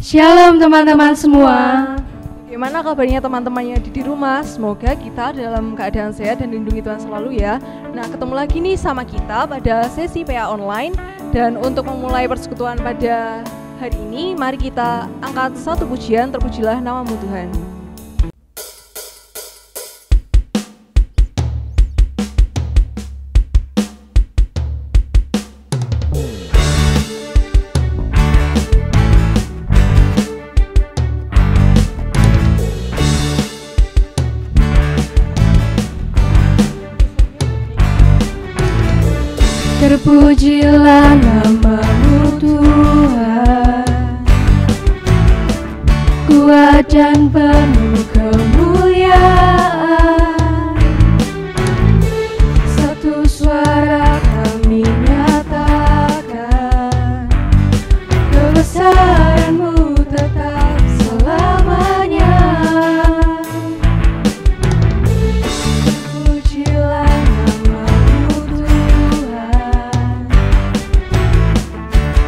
Shalom teman-teman semua. Bagaimana kabarnya teman-teman yang ada di rumah? Semoga kita dalam keadaan sehat dan dilindungi Tuhan selalu ya. Nah, ketemu lagi nih sama kita pada sesi PA online. Dan untuk memulai persekutuan pada hari ini, mari kita angkat satu pujian, terpujilah namamu Tuhan. Terpujilah namamu Tuhan, kuat dan penuh kemuliaan. Satu suara kami nyatakan, kebesaran-Mu tetap selamanya. Terpujilah namamu Tuhan,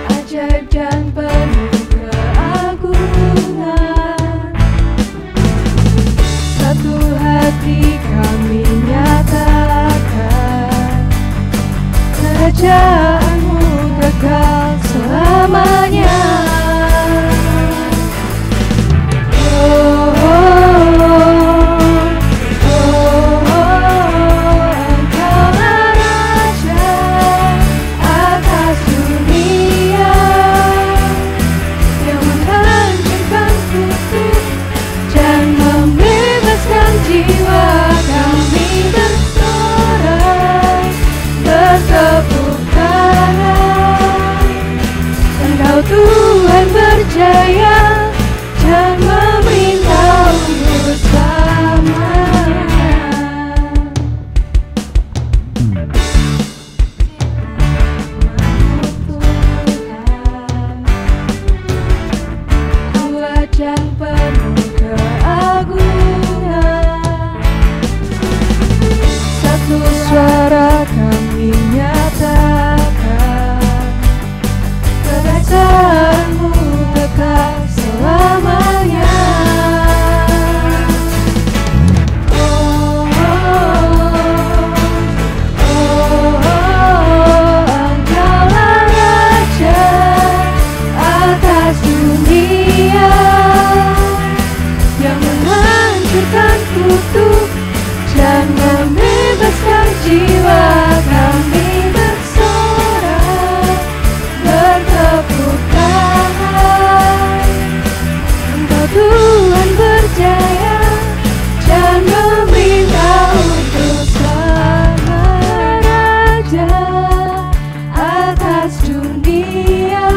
ajaib dan penuh keagungan. Satu hati kami nyatakan, kerajaan-Mu kekal selamanya. Engkaulah Raja atas dunia, yang menghancurkan kutub dan membebaskan jiwa kami bersorak, bertepuk tangan. Engkau Tuhan berjaya dan memerintah untuk selamanya. Kuat dan penuh keagungan, satu suara kami nyatakan, kerajaan-Mu kekal selamanya. Engkaulah Raja atas dunia, yang menghancurkan kutub dan membebaskan jiwa kami bersorak, bertepuk tangan. Engkau Tuhan berjaya dan memerintah untuk selamanya. Raja atas dunia,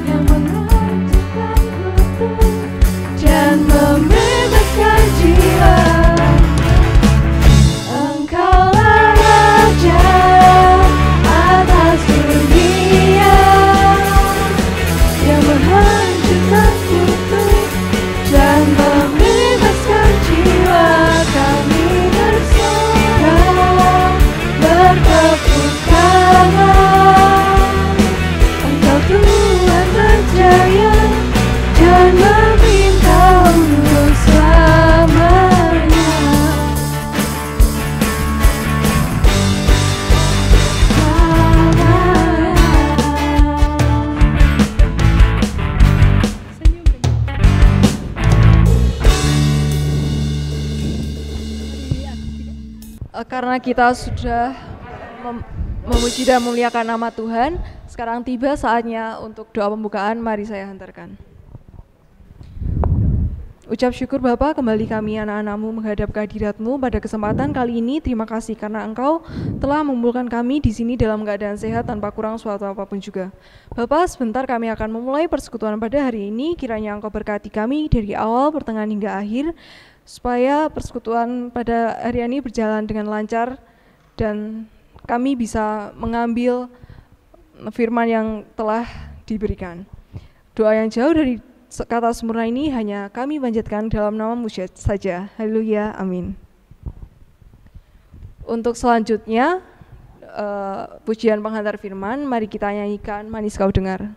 yang menghancurkan kutub dan membebaskan jiwa. Engkaulah Raja atas dunia, yang menghancurkan kutub dan membebaskan jiwa kami bersorak, bertepuk tangan. Engkau Tuhan berjaya dan memerintah untuk selamanya. Karena kita sudah memuji dan memuliakan nama Tuhan, sekarang tiba saatnya untuk doa pembukaan. Mari saya hantarkan. Ucap syukur Bapa, kembali kami anak-anak-Mu menghadap kehadirat-Mu pada kesempatan kali ini. Terima kasih karena Engkau telah mengumpulkan kami di sini dalam keadaan sehat tanpa kurang suatu apapun juga. Bapa, sebentar kami akan memulai persekutuan pada hari ini. Kiranya Engkau berkati kami dari awal, pertengahan hingga akhir, supaya persekutuan pada hari ini berjalan dengan lancar dan kami bisa mengambil firman yang telah diberikan. Doa yang jauh dari kata sempurna ini hanya kami panjatkan dalam nama-Mu saja. Haleluya, amin. Untuk selanjutnya, pujian penghantar firman, mari kita nyanyikan Manis Kau Dengar.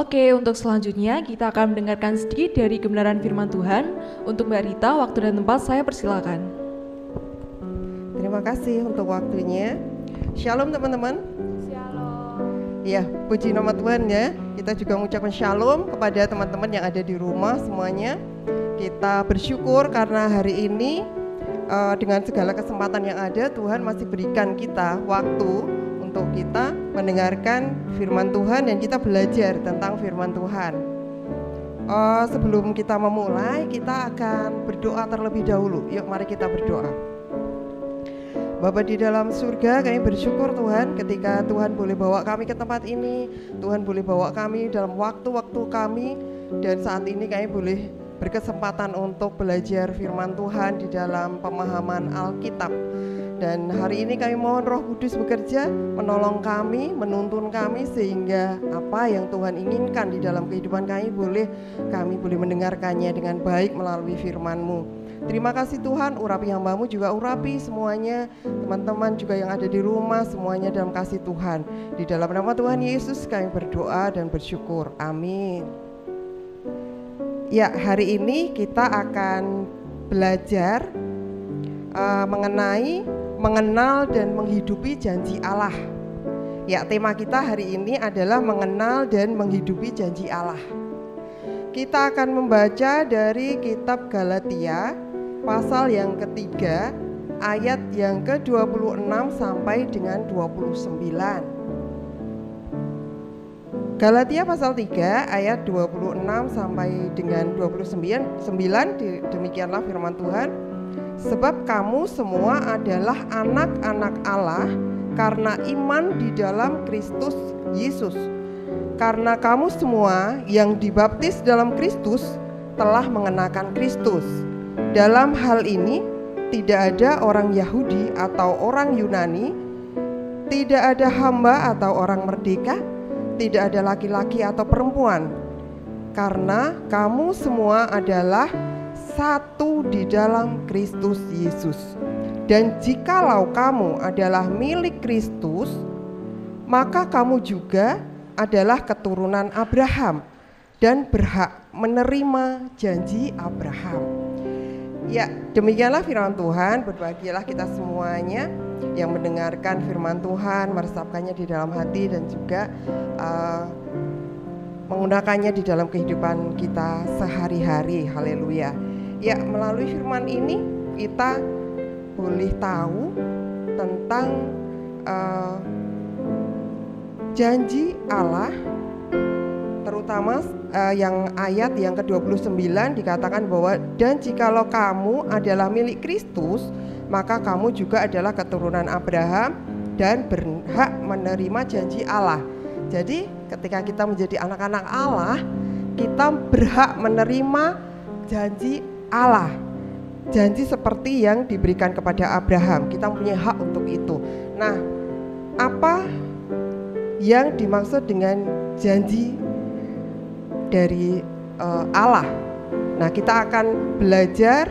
Oke, untuk selanjutnya kita akan mendengarkan sedikit dari kebenaran firman Tuhan. Untuk Mbak Rita, waktu dan tempat saya persilakan. Terima kasih untuk waktunya. Shalom teman-teman. Shalom. Ya, puji nama Tuhan ya. Kita juga mengucapkan shalom kepada teman-teman yang ada di rumah semuanya. Kita bersyukur karena hari ini dengan segala kesempatan yang ada, Tuhan masih berikan kita waktu untuk kita mendengarkan firman Tuhan dan kita belajar tentang firman Tuhan. Sebelum kita memulai, kita akan berdoa terlebih dahulu. Yuk mari kita berdoa. Bapa di dalam surga, kami bersyukur Tuhan ketika Tuhan boleh bawa kami ke tempat ini. Tuhan boleh bawa kami dalam waktu-waktu kami, dan saat ini kami boleh berkesempatan untuk belajar firman Tuhan di dalam pemahaman Alkitab. Dan hari ini kami mohon Roh Kudus bekerja, menolong kami, menuntun kami, sehingga apa yang Tuhan inginkan di dalam kehidupan kami boleh mendengarkannya dengan baik melalui firman-Mu. Terima kasih Tuhan, urapi hamba-Mu juga urapi semuanya, teman-teman juga yang ada di rumah, semuanya dalam kasih Tuhan. Di dalam nama Tuhan Yesus kami berdoa dan bersyukur. Amin. Ya, hari ini kita akan belajar mengenal dan menghidupi janji Allah. Ya, tema kita hari ini adalah mengenal dan menghidupi janji Allah. Kita akan membaca dari kitab Galatia pasal yang ketiga, ayat yang ke-26 sampai dengan 29. Galatia pasal 3 ayat 26 sampai dengan 29, demikianlah firman Tuhan. Sebab kamu semua adalah anak-anak Allah karena iman di dalam Kristus Yesus. Karena kamu semua yang dibaptis dalam Kristus telah mengenakan Kristus. Dalam hal ini tidak ada orang Yahudi atau orang Yunani, tidak ada hamba atau orang merdeka, tidak ada laki-laki atau perempuan, karena kamu semua adalah satu di dalam Kristus Yesus. Dan jikalau kamu adalah milik Kristus, maka kamu juga adalah keturunan Abraham dan berhak menerima janji Abraham. Ya, demikianlah firman Tuhan. Berbahagialah kita semuanya yang mendengarkan firman Tuhan, meresapkannya di dalam hati dan juga menggunakannya di dalam kehidupan kita sehari-hari. Haleluya. Ya, melalui firman ini kita boleh tahu tentang janji Allah, terutama yang ayat yang ke-29 dikatakan bahwa dan jikalau kamu adalah milik Kristus, maka kamu juga adalah keturunan Abraham dan berhak menerima janji Allah. Jadi ketika kita menjadi anak-anak Allah, kita berhak menerima janji Allah. Janji seperti yang diberikan kepada Abraham, kita punya hak untuk itu. Nah, apa yang dimaksud dengan janji dari Allah? Nah, kita akan belajar.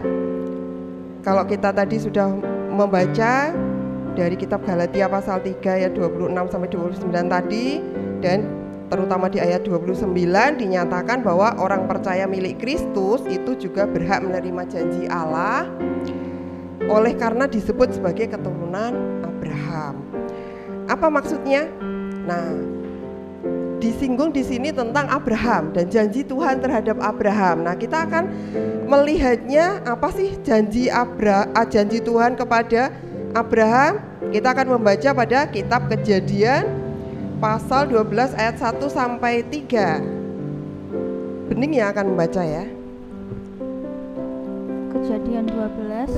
Kalau kita tadi sudah membaca dari kitab Galatia pasal 3 ayat 26 sampai 29 tadi, dan terutama di ayat 29 dinyatakan bahwa orang percaya milik Kristus itu juga berhak menerima janji Allah oleh karena disebut sebagai keturunan Abraham. Apa maksudnya? Nah, disinggung di sini tentang Abraham dan janji Tuhan terhadap Abraham. Nah, kita akan melihatnya apa sih janji Tuhan kepada Abraham. Kita akan membaca pada kitab Kejadian pasal 12 ayat 1 sampai 3. Bening yang akan membaca ya. Kejadian 12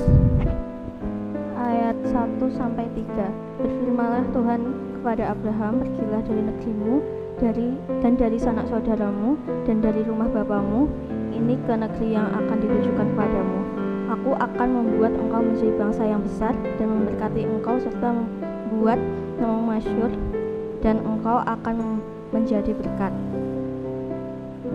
ayat 1 sampai 3. Berfirmanlah Tuhan kepada Abraham, pergilah dari negerimu, dan dari sanak saudaramu, dan dari rumah bapamu, ini ke negeri yang akan ditujukan kepadamu. Aku akan membuat engkau menjadi bangsa yang besar, dan memberkati engkau serta membuat namamu masyhur, dan engkau akan menjadi berkat.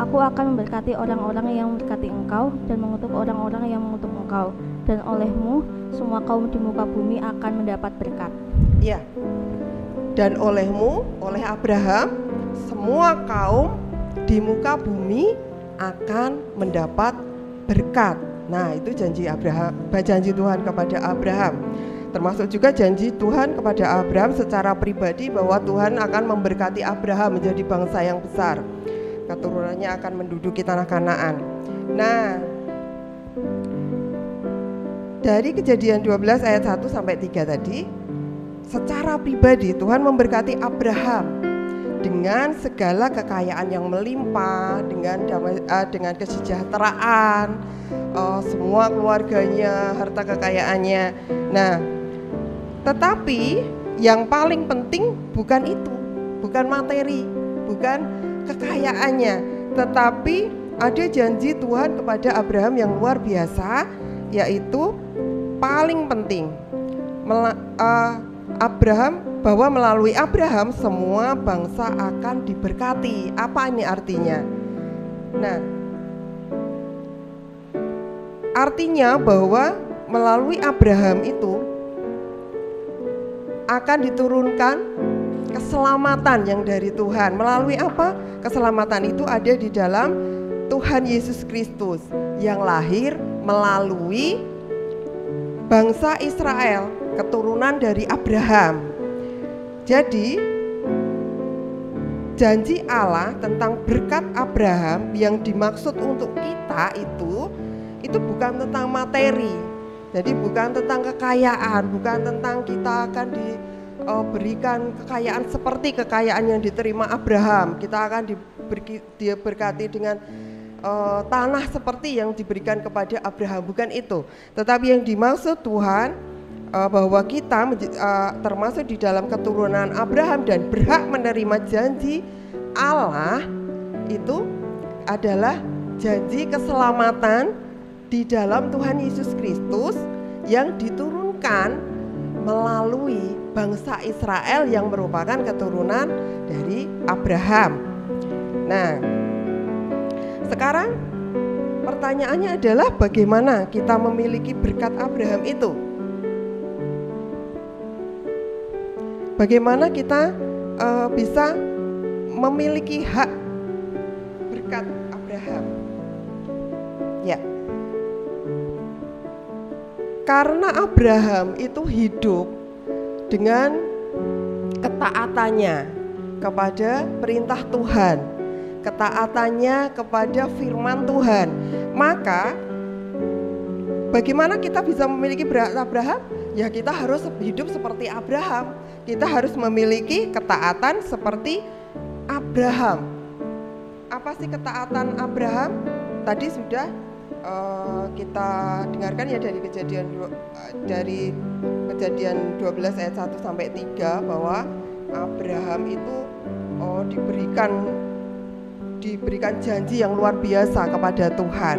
Aku akan memberkati orang-orang yang memberkati engkau, dan mengutuk orang-orang yang mengutuk engkau, dan olehmu semua kaum di muka bumi akan mendapat berkat. Ya. Dan olehmu, oleh Abraham, semua kaum di muka bumi akan mendapat berkat. Nah, itu janji Tuhan kepada Abraham. Termasuk juga janji Tuhan kepada Abraham secara pribadi bahwa Tuhan akan memberkati Abraham menjadi bangsa yang besar. Keturunannya akan menduduki tanah Kanaan. Nah, dari Kejadian 12 ayat 1 sampai 3 tadi, secara pribadi Tuhan memberkati Abraham dengan segala kekayaan yang melimpah, dengan kesejahteraan, semua keluarganya, harta kekayaannya. Nah, tetapi yang paling penting bukan itu, bukan materi, bukan kekayaannya, tetapi ada janji Tuhan kepada Abraham yang luar biasa, yaitu paling penting bahwa melalui Abraham semua bangsa akan diberkati. Apa ini artinya? Nah, artinya bahwa melalui Abraham itu akan diturunkan keselamatan yang dari Tuhan. Melalui apa? Keselamatan itu ada di dalam Tuhan Yesus Kristus yang lahir melalui bangsa Israel, keturunan dari Abraham. Jadi janji Allah tentang berkat Abraham yang dimaksud untuk kita itu bukan tentang materi. Jadi bukan tentang kekayaan, bukan tentang kita akan diberikan kekayaan seperti kekayaan yang diterima Abraham. Kita akan diberkati dengan tanah seperti yang diberikan kepada Abraham, bukan itu. Tetapi yang dimaksud Tuhan bahwa kita termasuk di dalam keturunan Abraham dan berhak menerima janji Allah itu adalah janji keselamatan di dalam Tuhan Yesus Kristus yang diturunkan melalui bangsa Israel yang merupakan keturunan dari Abraham. Nah, sekarang pertanyaannya adalah bagaimana kita memiliki berkat Abraham itu? Bagaimana kita bisa memiliki hak berkat Abraham? Ya, karena Abraham itu hidup dengan ketaatannya kepada perintah Tuhan, ketaatannya kepada firman Tuhan, maka bagaimana kita bisa memiliki berkat Abraham? Ya, kita harus hidup seperti Abraham. Kita harus memiliki ketaatan seperti Abraham. Apa sih ketaatan Abraham? Tadi sudah kita dengarkan ya dari Kejadian 12 ayat 1 sampai 3 bahwa Abraham itu diberikan janji yang luar biasa kepada Tuhan.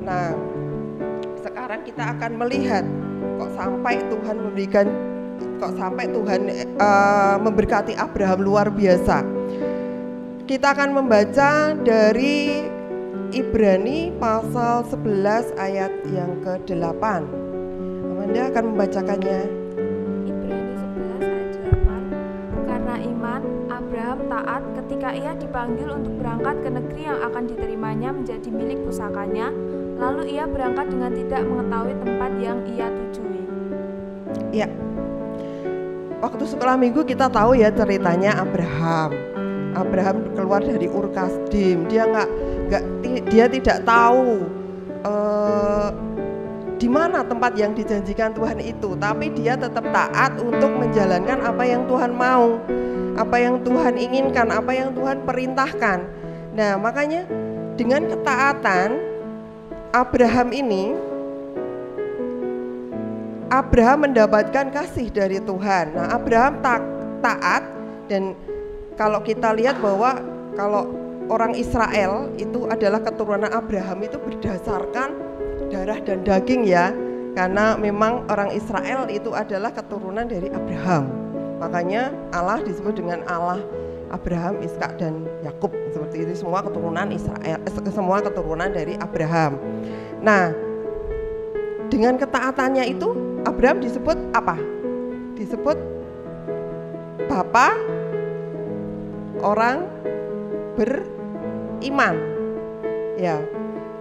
Nah, sekarang kita akan melihat kok sampai Tuhan memberkati Abraham luar biasa. Kita akan membaca dari Ibrani pasal 11 ayat yang ke-8. Amanda akan membacakannya. Ibrani 11 ayat 8. Karena iman, Abraham taat ketika ia dipanggil untuk berangkat ke negeri yang akan diterimanya menjadi milik pusakanya. Lalu ia berangkat dengan tidak mengetahui tempat yang ia tujui. Ya, waktu sekolah minggu kita tahu ya ceritanya Abraham keluar dari Ur Kasdim. Dia tidak tahu di mana tempat yang dijanjikan Tuhan itu, tapi dia tetap taat untuk menjalankan apa yang Tuhan mau, apa yang Tuhan inginkan, apa yang Tuhan perintahkan. Nah, makanya dengan ketaatan Abraham ini, Abraham mendapatkan kasih dari Tuhan. Nah, Abraham taat, dan kalau kita lihat bahwa kalau orang Israel itu adalah keturunan Abraham itu berdasarkan darah dan daging ya, karena memang orang Israel itu adalah keturunan dari Abraham. Makanya Allah disebut dengan Allah Abraham, Ishak dan Yakub, seperti itu, semua keturunan Israel, semua keturunan dari Abraham. Nah, dengan ketaatannya itu Abraham disebut apa? Disebut bapa orang iman. Ya,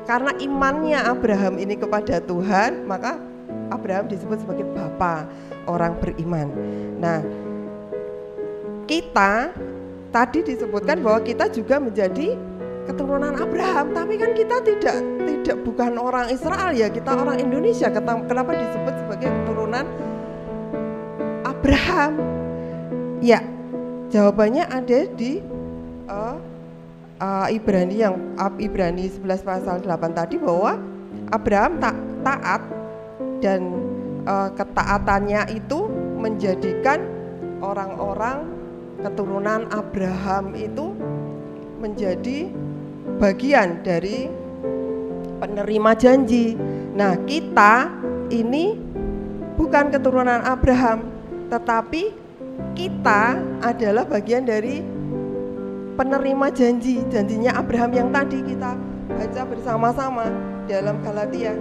karena imannya Abraham ini kepada Tuhan, maka Abraham disebut sebagai bapa orang beriman. Nah, kita tadi disebutkan bahwa kita juga menjadi keturunan Abraham, tapi kan kita tidak bukan orang Israel ya, kita orang Indonesia. Kenapa disebut sebagai keturunan Abraham? Ya, jawabannya ada di Ibrani 11 pasal 8 tadi, bahwa Abraham taat dan ketaatannya itu menjadikan orang-orang keturunan Abraham itu menjadi bagian dari penerima janji. Nah, kita ini bukan keturunan Abraham, tetapi kita adalah bagian dari penerima janjinya Abraham yang tadi kita baca bersama-sama dalam Galatia,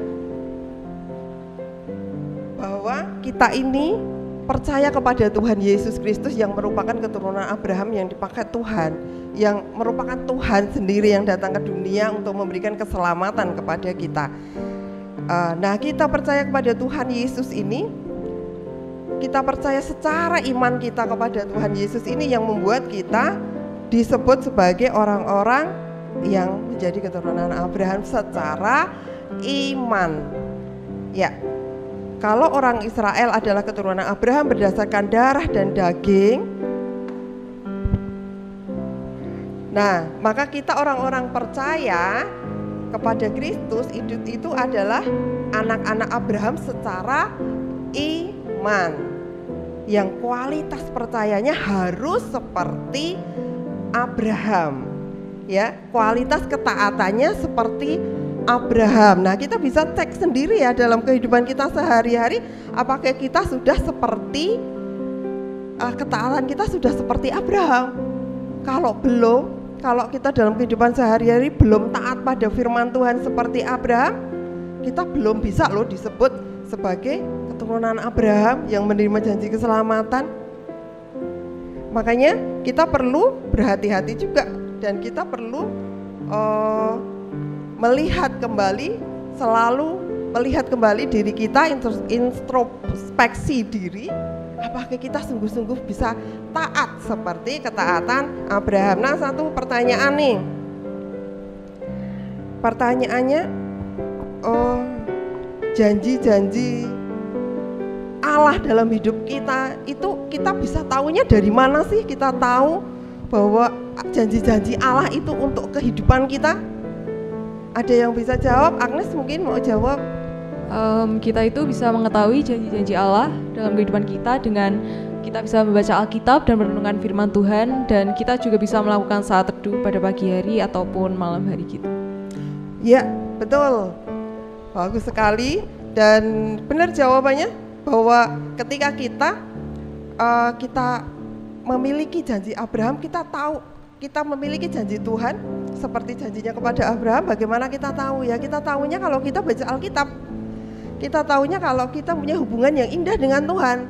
bahwa kita ini percaya kepada Tuhan Yesus Kristus yang merupakan keturunan Abraham yang dipakai Tuhan, yang merupakan Tuhan sendiri yang datang ke dunia untuk memberikan keselamatan kepada kita. Nah, kita percaya kepada Tuhan Yesus ini, kita percaya secara iman kita kepada Tuhan Yesus ini yang membuat kita disebut sebagai orang-orang yang menjadi keturunan Abraham secara iman. Ya. Kalau orang Israel adalah keturunan Abraham berdasarkan darah dan daging, nah, maka kita orang-orang percaya kepada Kristus itu adalah anak-anak Abraham secara iman, yang kualitas percayanya harus seperti Abraham, ya, kualitas ketaatannya seperti Abraham. Nah, kita bisa cek sendiri ya dalam kehidupan kita sehari-hari, apakah kita sudah seperti ketaatan kita sudah seperti Abraham. Kalau belum, kalau kita dalam kehidupan sehari-hari belum taat pada firman Tuhan seperti Abraham, kita belum bisa loh disebut sebagai keturunan Abraham yang menerima janji keselamatan. Makanya kita perlu berhati-hati juga, dan kita perlu selalu melihat kembali diri kita, introspeksi diri, apakah kita sungguh-sungguh bisa taat seperti ketaatan Abraham. Nah, satu pertanyaan nih, pertanyaannya, janji-janji Allah dalam hidup kita itu kita bisa tahunya dari mana sih? Kita tahu bahwa janji-janji Allah itu untuk kehidupan kita. Ada yang bisa jawab? Agnes mungkin mau jawab. Kita itu bisa mengetahui janji-janji Allah dalam kehidupan kita dengan kita bisa membaca Alkitab dan merenungkan firman Tuhan, dan kita juga bisa melakukan saat teduh pada pagi hari ataupun malam hari gitu. Ya, betul. Bagus sekali, dan benar jawabannya bahwa ketika kita memiliki janji Abraham, kita tahu kita memiliki janji Tuhan seperti janjinya kepada Abraham. Bagaimana kita tahu ya? Kita tahunya kalau kita baca Alkitab. Kita tahunya kalau kita punya hubungan yang indah dengan Tuhan,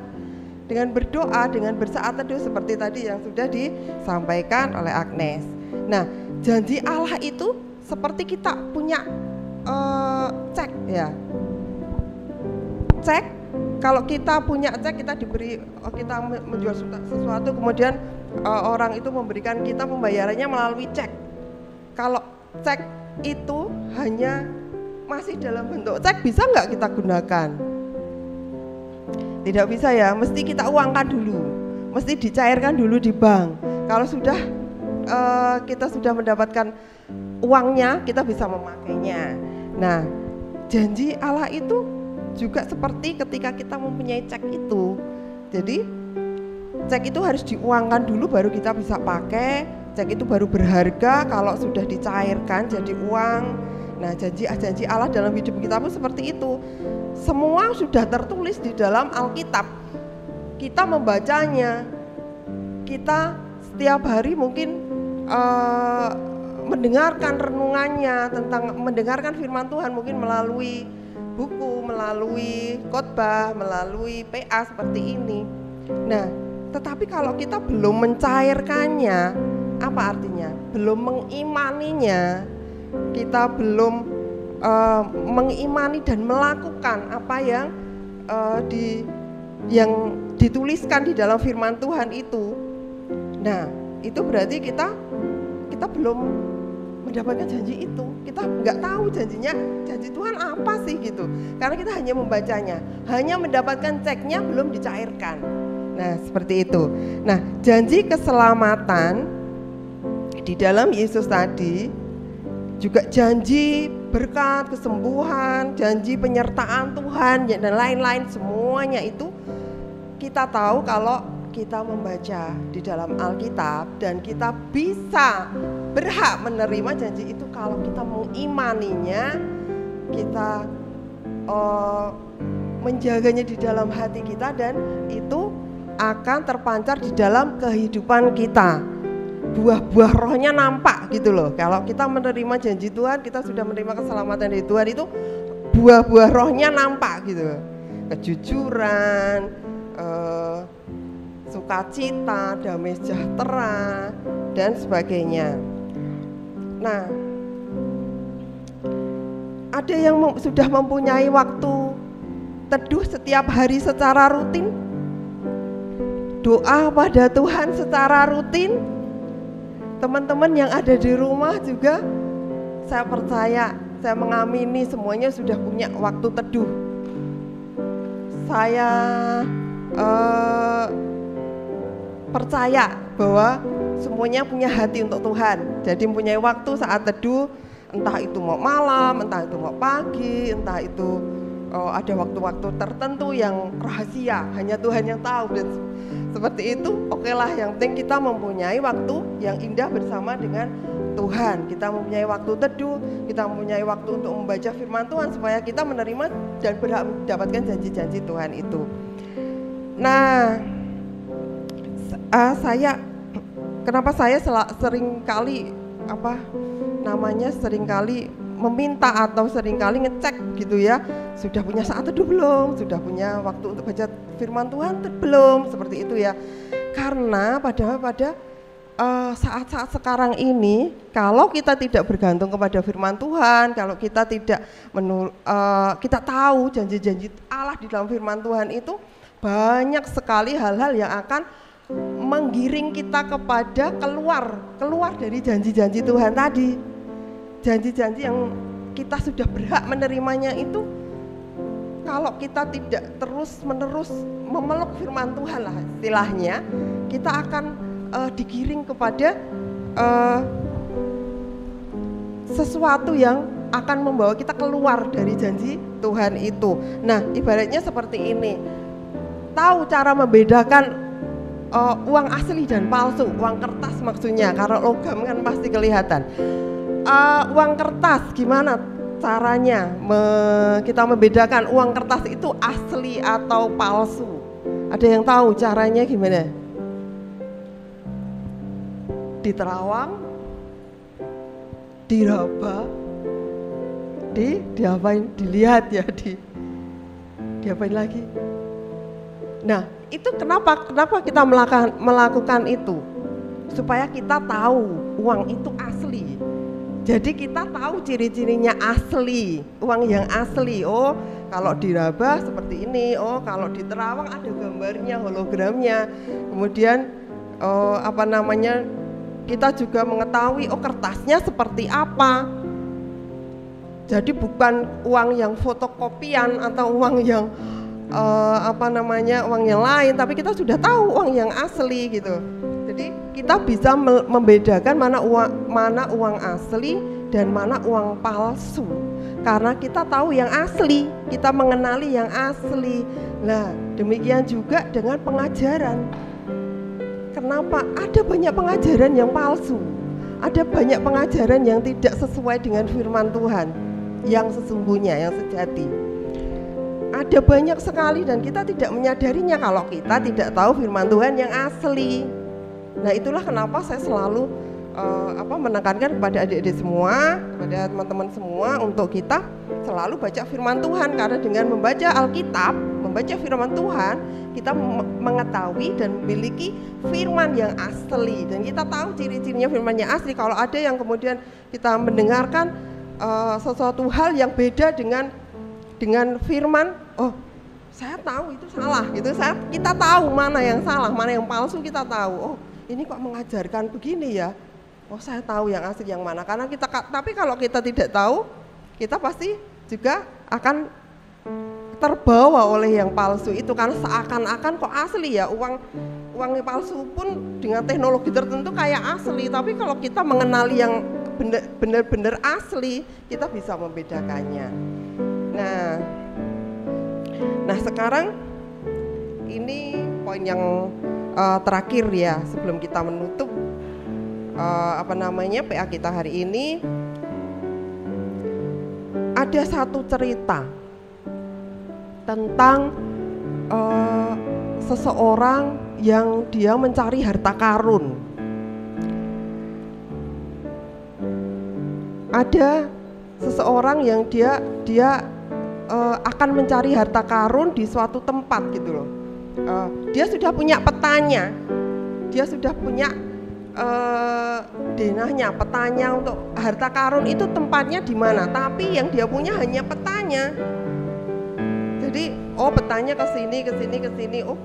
dengan berdoa, dengan bersaat teduh seperti tadi yang sudah disampaikan oleh Agnes. Nah, janji Allah itu seperti kita punya cek ya. Cek, kalau kita punya cek, kita diberi, kita menjual sesuatu, kemudian orang itu memberikan kita pembayarannya melalui cek. Kalau cek itu hanya masih dalam bentuk cek, bisa nggak kita gunakan? Tidak bisa ya, mesti kita uangkan dulu, mesti dicairkan dulu di bank. Kalau sudah kita sudah mendapatkan uangnya, kita bisa memakainya. Nah, janji Allah itu juga seperti ketika kita mempunyai cek itu. Jadi cek itu harus diuangkan dulu baru kita bisa pakai. Cek itu baru berharga kalau sudah dicairkan jadi uang. Nah, janji Allah dalam hidup kita pun seperti itu. Semua sudah tertulis di dalam Alkitab. Kita membacanya. Kita setiap hari mungkin mendengarkan renungannya, mendengarkan firman Tuhan, mungkin melalui buku, melalui khotbah, melalui PA seperti ini. Nah, tetapi kalau kita belum mencairkannya, Apa artinya? Belum mengimaninya, kita belum mengimani dan melakukan apa yang dituliskan di dalam firman Tuhan itu. Nah, itu berarti kita belum mendapatkan janji itu. Kita nggak tahu janji Tuhan apa sih gitu. Karena kita hanya membacanya, hanya mendapatkan ceknya, belum dicairkan. Nah, seperti itu. Nah, janji keselamatan di dalam Yesus tadi, juga janji berkat, kesembuhan, janji penyertaan Tuhan dan lain-lain, semuanya itu kita tahu kalau kita membaca di dalam Alkitab, dan kita bisa berhak menerima janji itu kalau kita mengimaninya, kita menjaganya di dalam hati kita, dan itu akan terpancar di dalam kehidupan kita. Buah-buah rohnya nampak gitu loh. Kalau kita menerima janji Tuhan, kita sudah menerima keselamatan dari Tuhan, itu buah-buah rohnya nampak gitu. Kejujuran, sukacita, damai sejahtera, dan sebagainya. Nah, ada yang sudah mempunyai waktu teduh setiap hari secara rutin, doa pada Tuhan secara rutin. Teman-teman yang ada di rumah juga, saya percaya, saya mengamini semuanya sudah punya waktu teduh. Saya percaya bahwa semuanya punya hati untuk Tuhan. Jadi mempunyai waktu saat teduh, entah itu mau malam, entah itu mau pagi, entah itu ada waktu-waktu tertentu yang rahasia, hanya Tuhan yang tahu. Dan seperti itu, okelah, yang penting kita mempunyai waktu yang indah bersama dengan Tuhan. Kita mempunyai waktu teduh, kita mempunyai waktu untuk membaca firman Tuhan supaya kita menerima dan berhak mendapatkan janji-janji Tuhan itu. Nah, kenapa saya seringkali meminta atau seringkali ngecek gitu ya, sudah punya saat teduh belum, sudah punya waktu untuk baca firman Tuhan belum, seperti itu ya. Karena pada saat-saat sekarang ini, kalau kita tidak bergantung kepada firman Tuhan, kalau kita tidak kita tahu janji-janji Allah di dalam firman Tuhan itu, banyak sekali hal-hal yang akan menggiring kita kepada keluar dari janji-janji Tuhan tadi. Janji-janji yang kita sudah berhak menerimanya itu, kalau kita tidak terus-menerus memeluk firman Tuhan lah istilahnya, kita akan digiring kepada sesuatu yang akan membawa kita keluar dari janji Tuhan itu. Nah, ibaratnya seperti ini. Tahu cara membedakan uang asli dan palsu, uang kertas maksudnya, karena logam kan pasti kelihatan. Uang kertas gimana caranya kita membedakan uang kertas itu asli atau palsu? Ada yang tahu caranya gimana? Diterawang, diraba, diapain? Dilihat ya, diapain lagi? Nah, itu kenapa kita melakukan itu? Supaya kita tahu uang itu asli. Jadi kita tahu ciri-cirinya asli, uang yang asli. Oh, kalau diraba seperti ini. Oh, kalau diterawang ada gambarnya, hologramnya. Kemudian kita juga mengetahui kertasnya seperti apa. Jadi bukan uang yang fotokopian atau uang yang uang yang lain, tapi kita sudah tahu uang yang asli gitu. Jadi kita bisa membedakan mana uang asli dan mana uang palsu. Karena kita tahu yang asli, kita mengenali yang asli. Nah, demikian juga dengan pengajaran. Kenapa? Ada banyak pengajaran yang palsu. Ada banyak pengajaran yang tidak sesuai dengan firman Tuhan yang sesungguhnya, yang sejati. Ada banyak sekali dan kita tidak menyadarinya kalau kita tidak tahu firman Tuhan yang asli. Nah, itulah kenapa saya selalu menekankan kepada adik-adik semua, kepada teman-teman semua, untuk kita selalu baca firman Tuhan. Karena dengan membaca Alkitab, membaca firman Tuhan, kita mengetahui dan memiliki firman yang asli, dan kita tahu ciri-cirinya firman yang asli. Kalau ada yang kemudian kita mendengarkan sesuatu hal yang beda dengan firman, oh saya tahu itu salah, kita tahu mana yang salah, mana yang palsu, kita tahu. Oh ini kok mengajarkan begini ya, oh saya tahu yang asli yang mana. Karena tapi kalau kita tidak tahu, kita pasti juga akan terbawa oleh yang palsu itu, karena seakan-akan kok asli ya, uang palsu pun dengan teknologi tertentu kayak asli, tapi kalau kita mengenali yang benar-benar asli, kita bisa membedakannya. Nah sekarang ini poin yang terakhir ya, sebelum kita menutup PA kita hari ini. Ada satu cerita tentang seseorang yang dia mencari harta karun. Ada seseorang yang dia akan mencari harta karun di suatu tempat gitu loh. Dia sudah punya petanya, dia sudah punya denahnya, petanya untuk harta karun itu tempatnya di mana, tapi yang dia punya hanya petanya. Jadi petanya ke sini,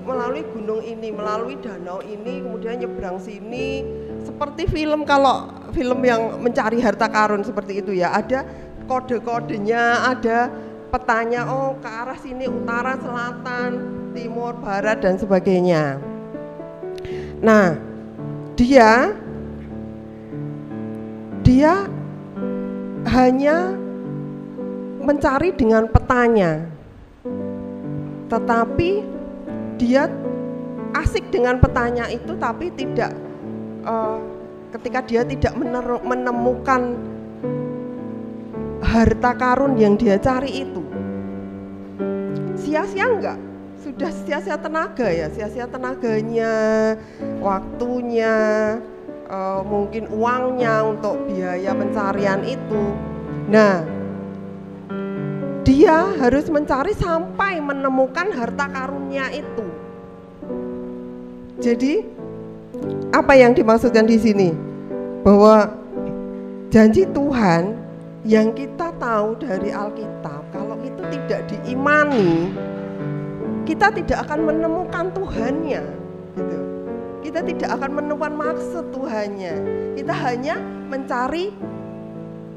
melalui gunung ini, melalui danau ini, kemudian nyebrang sini. Seperti kalau film yang mencari harta karun seperti itu ya, ada kode-kodenya, ada petanya, ke arah sini, utara, selatan, timur, barat dan sebagainya. Nah, dia hanya mencari dengan petanya, tetapi dia asik dengan petanya itu, tapi tidak ketika dia tidak menemukan harta karun yang dia cari itu, sia-sia enggak? Sudah sia-sia tenaga ya, sia-sia tenaganya, waktunya, mungkin uangnya untuk biaya pencarian itu. Nah, dia harus mencari sampai menemukan harta karunnya itu. Jadi apa yang dimaksudkan di sini? Bahwa janji Tuhan yang kita tahu dari Alkitab, kalau itu tidak diimani, kita tidak akan menemukan Tuhannya, gitu. Kita tidak akan menemukan maksud Tuhannya. Kita hanya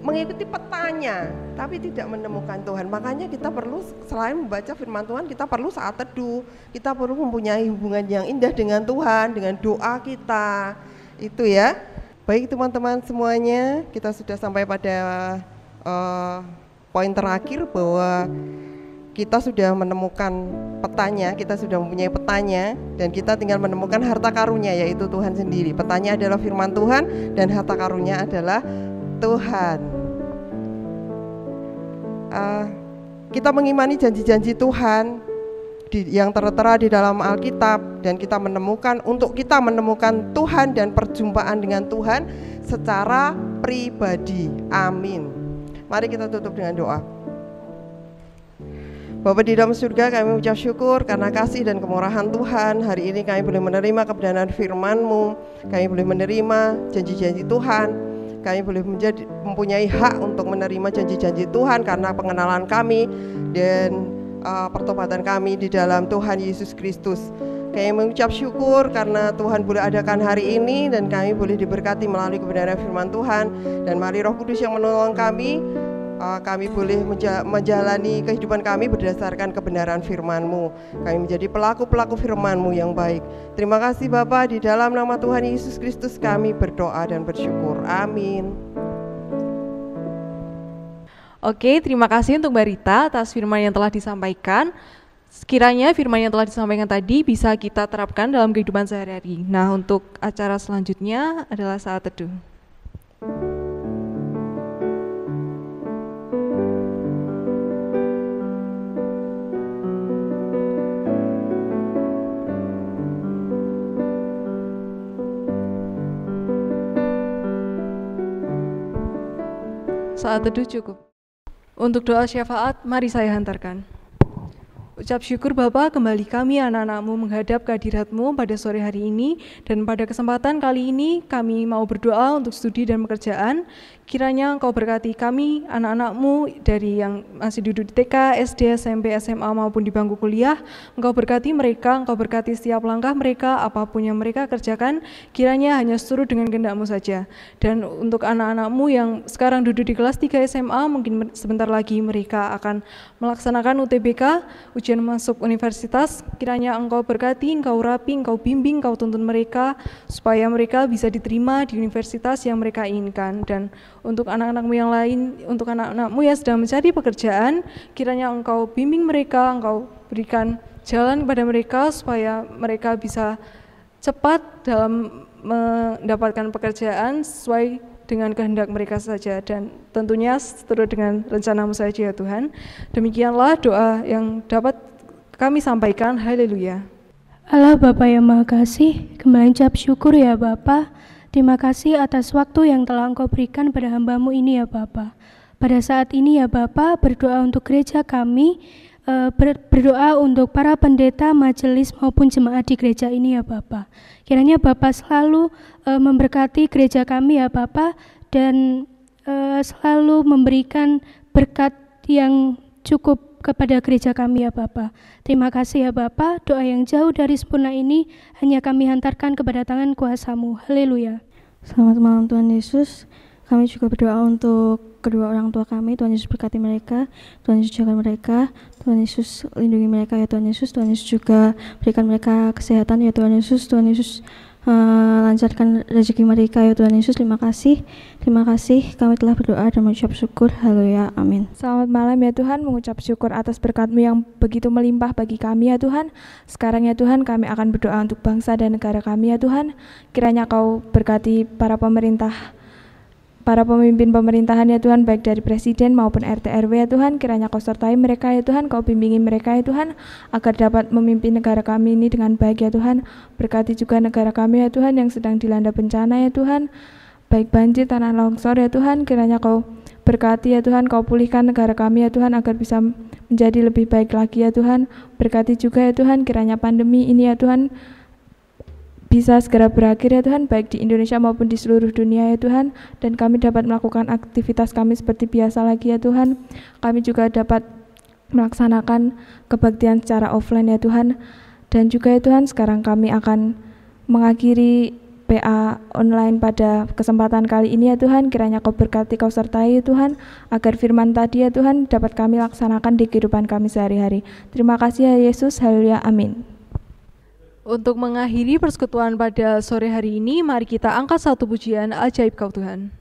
mengikuti petanya, tapi tidak menemukan Tuhan. Makanya kita perlu, selain membaca firman Tuhan, kita perlu saat teduh, kita perlu mempunyai hubungan yang indah dengan Tuhan, dengan doa kita, itu ya. Baik teman-teman semuanya, kita sudah sampai pada poin terakhir, bahwa kita sudah menemukan petanya, kita sudah mempunyai petanya, dan kita tinggal menemukan harta karunnya, yaitu Tuhan sendiri. Petanya adalah firman Tuhan, dan harta karunnya adalah Tuhan. Kita mengimani janji-janji Tuhan yang tertera di dalam Alkitab, dan kita menemukan Tuhan dan perjumpaan dengan Tuhan secara pribadi. Amin. Mari kita tutup dengan doa. Bapa di dalam surga, kami mengucap syukur karena kasih dan kemurahan Tuhan. Hari ini kami boleh menerima kebenaran firman-Mu, kami boleh menerima janji-janji Tuhan, kami boleh mempunyai hak untuk menerima janji-janji Tuhan karena pengenalan kami dan pertobatan kami di dalam Tuhan Yesus Kristus. Kami mengucap syukur karena Tuhan boleh adakan hari ini, dan kami boleh diberkati melalui kebenaran firman Tuhan. Dan mari Roh Kudus yang menolong kami, kami boleh menjalani kehidupan kami berdasarkan kebenaran firman-Mu. Kami menjadi pelaku-pelaku firman-Mu yang baik. Terima kasih Bapa, di dalam nama Tuhan Yesus Kristus kami berdoa dan bersyukur. Amin. Oke, terima kasih untuk Mbak Rita atas firman yang telah disampaikan. Sekiranya firman yang telah disampaikan tadi bisa kita terapkan dalam kehidupan sehari-hari. Nah, untuk acara selanjutnya adalah saat teduh. Saat teduh cukup. Untuk doa syafaat, mari saya hantarkan. Ucap syukur Bapa, kembali kami anak-anak-Mu menghadap kehadirat-Mu pada sore hari ini, dan pada kesempatan kali ini kami mau berdoa untuk studi dan pekerjaan. Kiranya Engkau berkati kami, anak-anak-Mu dari yang masih duduk di TK, SD, SMP, SMA maupun di bangku kuliah. Engkau berkati mereka, Engkau berkati setiap langkah mereka, apapun yang mereka kerjakan, kiranya hanya seturut dengan kehendak-Mu saja. Dan untuk anak-anak-Mu yang sekarang duduk di kelas 3 SMA, mungkin sebentar lagi mereka akan melaksanakan UTBK, ujian masuk universitas. Kiranya Engkau berkati, Engkau rapi, Engkau bimbing, Engkau tuntun mereka, supaya mereka bisa diterima di universitas yang mereka inginkan. Dan untuk anak-anak-Mu yang lain, untuk anak-anak-Mu yang sedang mencari pekerjaan, kiranya Engkau bimbing mereka, Engkau berikan jalan kepada mereka supaya mereka bisa cepat dalam mendapatkan pekerjaan sesuai dengan kehendak mereka saja, dan tentunya seturut dengan rencana-Mu saja ya Tuhan. Demikianlah doa yang dapat kami sampaikan. Haleluya. Allah Bapa yang Maha Kasih, kembali ucap syukur ya Bapa. Terima kasih atas waktu yang telah Engkau berikan pada hamba-Mu ini ya Bapa. Pada saat ini ya Bapa, berdoa untuk gereja kami, berdoa untuk para pendeta, majelis maupun jemaat di gereja ini ya Bapa. Kiranya Bapa selalu memberkati gereja kami ya Bapa, dan selalu memberikan berkat yang cukup kepada gereja kami ya Bapa. Terima kasih ya Bapa, doa yang jauh dari sempurna ini hanya kami hantarkan kepada tangan kuasa-Mu. Haleluya. Selamat malam Tuhan Yesus. Kami juga berdoa untuk kedua orang tua kami. Tuhan Yesus berkati mereka, Tuhan Yesus jaga mereka, Tuhan Yesus lindungi mereka ya Tuhan Yesus. Tuhan Yesus juga berikan mereka kesehatan ya Tuhan Yesus. Tuhan Yesus lancarkan rezeki mereka ya Tuhan Yesus. Terima kasih kami telah berdoa dan mengucap syukur. Haleluya, amin. Selamat malam ya Tuhan, mengucap syukur atas berkat-Mu yang begitu melimpah bagi kami ya Tuhan. Sekarang ya Tuhan, kami akan berdoa untuk bangsa dan negara kami ya Tuhan. Kiranya Kau berkati para pemimpin pemerintahan ya Tuhan, baik dari presiden maupun RT RW ya Tuhan. Kiranya Kau sertai mereka ya Tuhan, Kau bimbingi mereka ya Tuhan, agar dapat memimpin negara kami ini dengan baik ya Tuhan. Berkati juga negara kami ya Tuhan yang sedang dilanda bencana ya Tuhan, baik banjir, tanah longsor ya Tuhan. Kiranya Kau berkati ya Tuhan, Kau pulihkan negara kami ya Tuhan, agar bisa menjadi lebih baik lagi ya Tuhan. Berkati juga ya Tuhan, kiranya pandemi ini ya Tuhan bisa segera berakhir ya Tuhan, baik di Indonesia maupun di seluruh dunia ya Tuhan, dan kami dapat melakukan aktivitas kami seperti biasa lagi ya Tuhan. Kami juga dapat melaksanakan kebaktian secara offline ya Tuhan. Dan juga ya Tuhan, sekarang kami akan mengakhiri PA online pada kesempatan kali ini ya Tuhan. Kiranya Kau berkati, Kau sertai ya Tuhan, agar firman tadi ya Tuhan dapat kami laksanakan di kehidupan kami sehari-hari. Terima kasih ya Yesus, haleluya, amin. Untuk mengakhiri persekutuan pada sore hari ini, mari kita angkat satu pujian, Ajaib Kau Tuhan.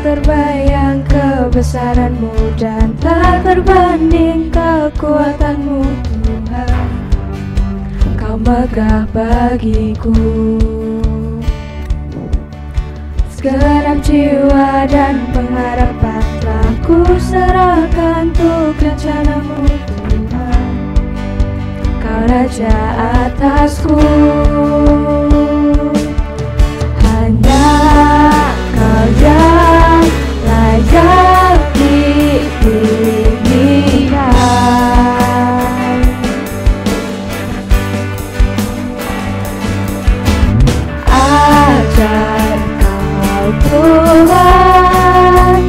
Terbayang kebesaran-Mu dan tak terbanding kekuatan-Mu Tuhan. Kau megah bagiku segenap jiwa dan pengharapan telah ku serahkan untuk rencana-Mu Tuhan. Kau Raja atasku, hanya Kau yang layak ditinggikan. Ajaib Kau Tuhan,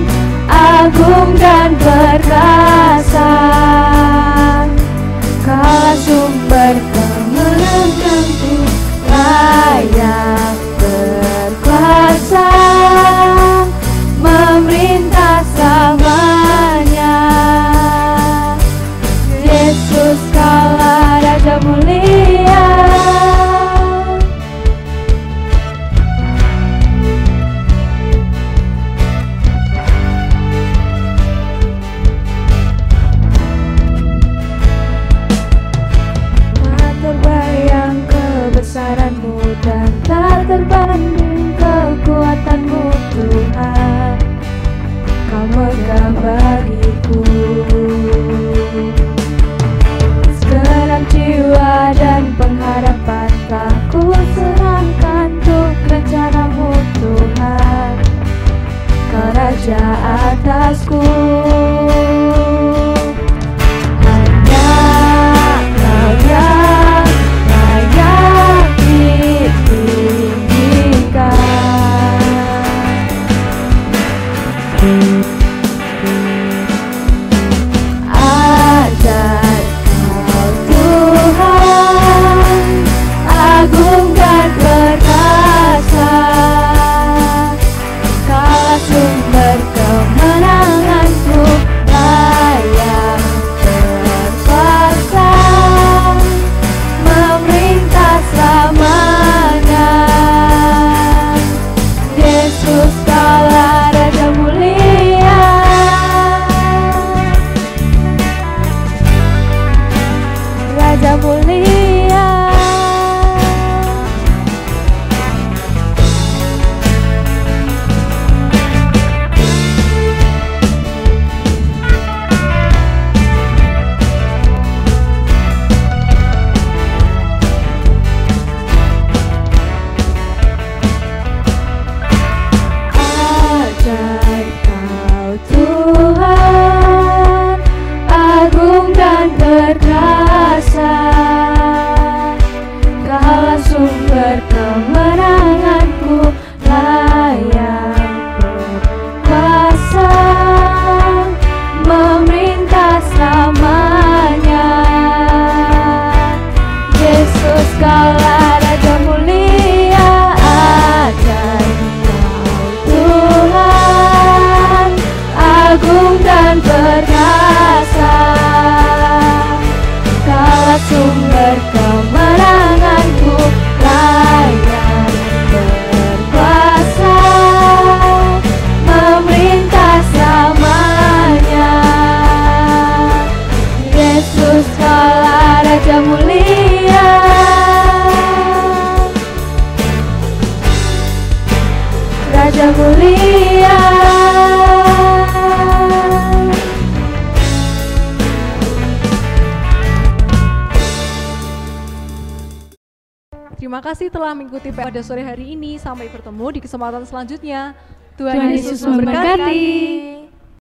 agung dan perkasa. Kau sumber kemenangan kebesaran-Mu dan tak terbanding kekuatan-Mu Tuhan. Kau megah bagiku segenap jiwa dan pengharapan, telah ku serahkan untuk rencana-Mu Tuhan. Kau Raja atasku, hanya Kau yang layak ditinggikan. Ajar Kau Tuhan, agung dan perkasa, Kaulah sumber kemenanganku, layak berkuasa, memerintah selamanya. Yesus, Kaulah Raja mulia, Raja mulia. Ajar Kau Tuhan, agung dan perkasa, Kaulah sumber kemenanganku, layak berkuasa, memerintah selamanya. Yesus, Kaulah Raja mulia. Ajar Kau Tuhan, agung dan perkasa, Kaulah sumber kemenanganku, layak berkuasa, memerintah selamanya. Yesus, Kaulah Raja mulia, Raja mulia. Terima kasih telah mengikuti pada sore hari ini. Sampai bertemu di kesempatan selanjutnya. Tuhan Yesus memberkati.